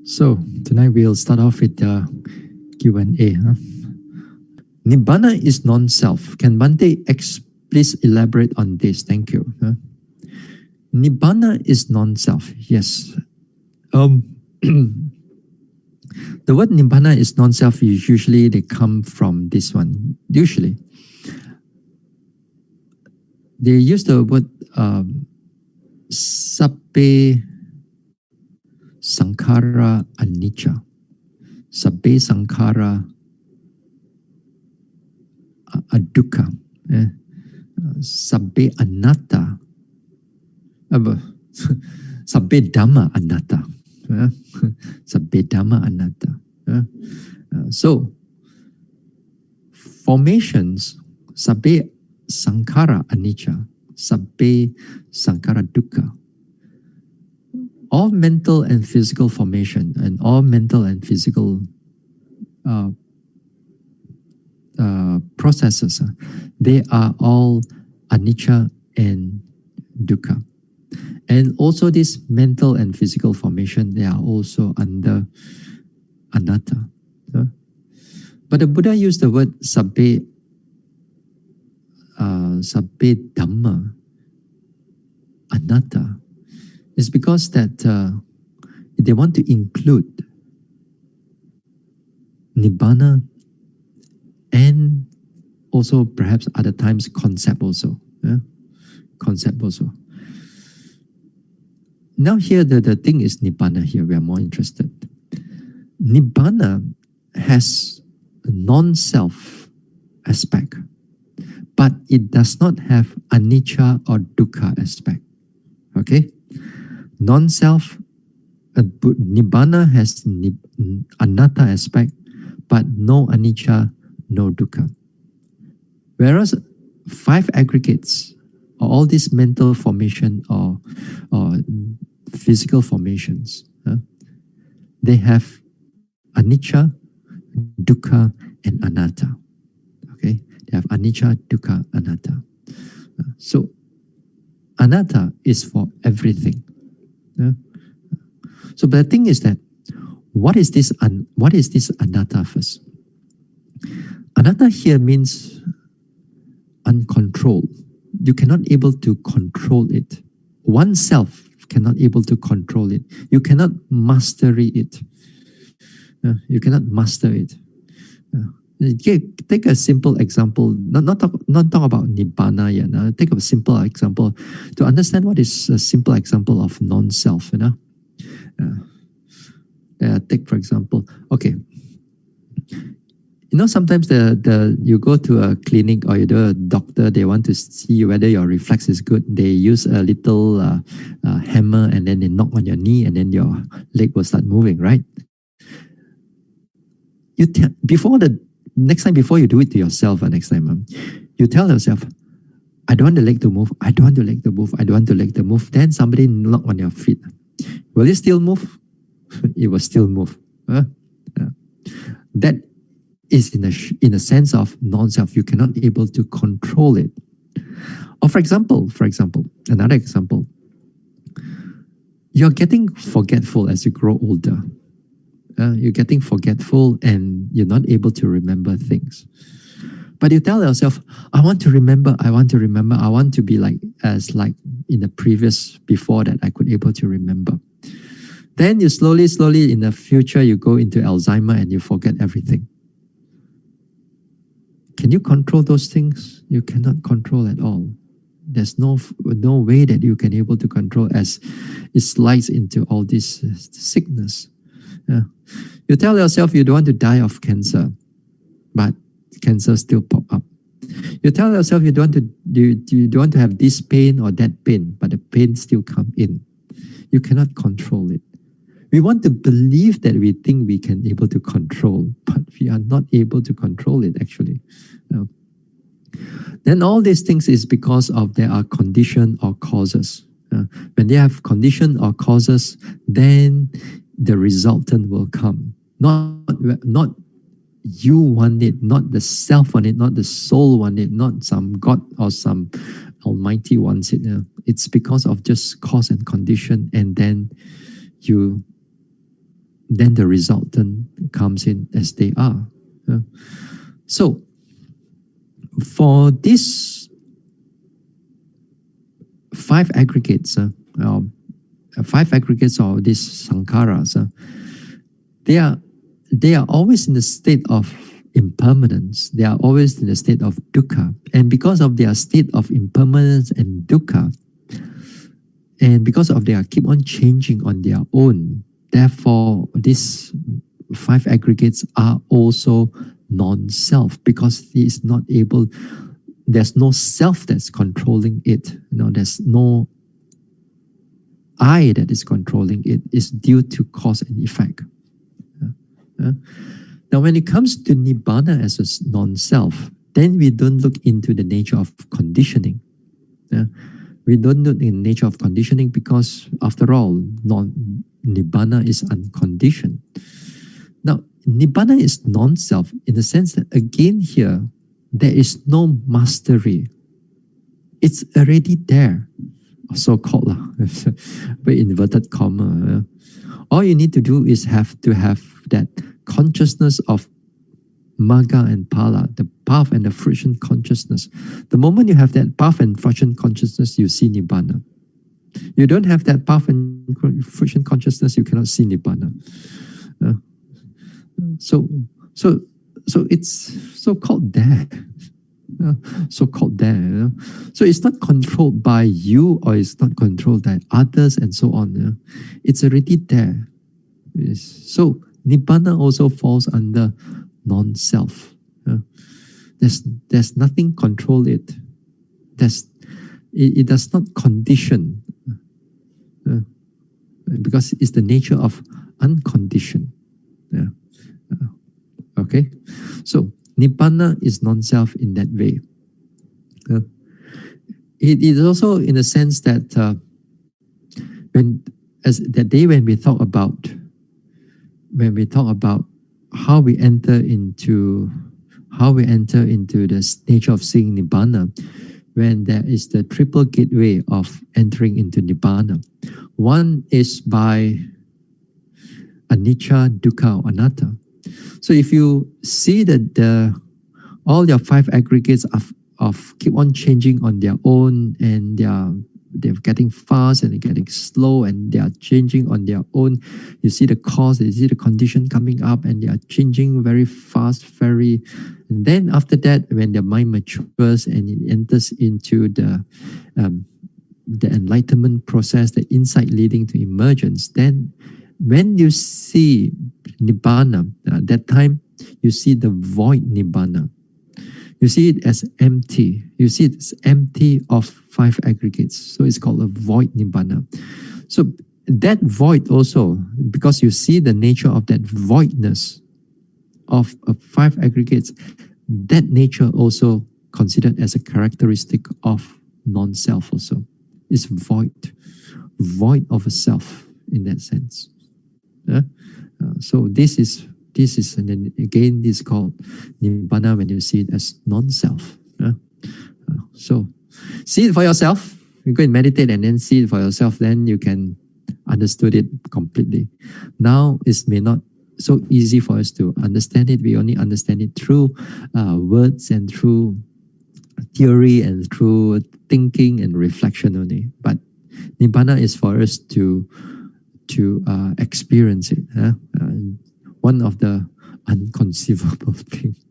So tonight we'll start off with the Q&A. Nibbana is non-self. Can Bante please elaborate on this? Thank you. Nibbana is non-self. Yes. The word Nibbana is non-self. Usually they come from this one. Usually they use the word sabbe sankhara anicca. Sabbe sankhara adukkha. Sabbe anatta. Sabbe dhamma anatta. Sabbe dhamma anatta. So formations, sabbe sankhara anicca, sabbe sankhara dukkha. All mental and physical formation and all mental and physical processes, they are all anicca and dukkha. And also this mental and physical formation, they are also under anatta. But the Buddha used the word sabbe dhamma anatta. It's because that they want to include Nibbana and also perhaps other times concept also. Concept also. Now here the thing is Nibbana here, we are more interested. Nibbana has a non-self aspect, but it does not have anicca or dukkha aspect. Okay? Non-self, Nibbana has anatta aspect, but no anicca, no dukkha. Whereas 5 aggregates, or all these mental formation or physical formations, they have anicca, dukkha, and anatta. Okay, they have anicca, dukkha, anatta. So anatta is for everything. So, but the thing is that what is this anatta first? Anatta here means uncontrolled. You cannot able to control it. Oneself cannot able to control it. You cannot master it. You cannot master it. Take a simple example. Not talk about Nibbana yet. Take a simple example to understand what is a simple example of non-self. Take for example. Okay. Sometimes you go to a clinic or you do a doctor, they want to see whether your reflex is good. They use a little hammer and then they knock on your knee and then your leg will start moving, right? Next time before you do it to yourself, next time, you tell yourself, I don't want the leg to move, I don't want the leg to move, I don't want the leg to move. Then somebody knock on your feet. Will it still move? It will still move. That is in a sense of non-self. You cannot able to control it. Or for example, another example, you're getting forgetful as you grow older. You're getting forgetful and you're not able to remember things. But you tell yourself, I want to remember, I want to be like in the previous, before that I could able to remember. Then you slowly in the future, you go into Alzheimer and you forget everything. Can you control those things? You cannot control at all. There's no way that you can able to control as it slides into all this sickness. You tell yourself you don't want to die of cancer, but cancer still pop up. You tell yourself you don't want to have this pain or that pain, but the pain still come in. You cannot control it. We want to believe that we think we can able to control, but we are not able to control it actually. Then all these things is because of there are condition or causes. When they have condition or causes, then the resultant will come. Not you want it, not the self want it, not the soul want it, not some God or some Almighty wants it. It's because of just cause and condition, and then you then the resultant comes in as they are. So for these five aggregates, or these sankharas, they are always in the state of impermanence. They are always in the state of dukkha. And because of their state of impermanence and dukkha, and because of their keep on changing on their own, therefore these five aggregates are also non-self, because it is not able, there's no self that's controlling it. There's no I that is controlling it. It's due to cause and effect. Now, when it comes to Nibbana as a non-self, then we don't look into the nature of conditioning. We don't look in the nature of conditioning because, after all, Nibbana is unconditioned. Now, Nibbana is non-self in the sense that, again here, there is no mastery. It's already there, so-called, by inverted comma. All you need to do is have to have that consciousness of Magga and Phala, the path and the fruition consciousness. The moment you have that path and fruition consciousness, you see Nibbana. You don't have that path and fruition consciousness, you cannot see Nibbana. So it's so-called there. So-called there. So it's not controlled by you, or it's not controlled by others and so on. It's already there. So Nibbana also falls under non-self. There's nothing control it. It does not condition, because it's the nature of unconditioned. Okay, so Nibbana is non-self in that way. It is also in the sense that when we talk about how we enter into the nature of seeing Nibbana, when there is the triple gateway of entering into Nibbana. One is by anicca, dukkha, or anatta. So if you see that all your five aggregates of keep on changing on their own, and they're getting fast and they're getting slow, and they are changing on their own. You see the cause, you see the condition coming up, and they are changing very fast, and then after that, when the mind matures and it enters into the enlightenment process, the insight leading to emergence, then when you see Nibbana, that time you see the void Nibbana. You see it as empty. You see it's empty of five aggregates. So it's called a void Nibbana. So that void also, because you see the nature of that voidness of five aggregates, that nature also considered as a characteristic of non-self also. It's void of a self in that sense. So this is, and then again, this is called Nibbana when you see it as non-self. So see it for yourself. You go and meditate and then see it for yourself, then you can understood it completely. Now it may not so easy for us to understand it. We only understand it through words and through theory and through thinking and reflection only. But Nibbana is for us to experience it. One of the unconceivable things.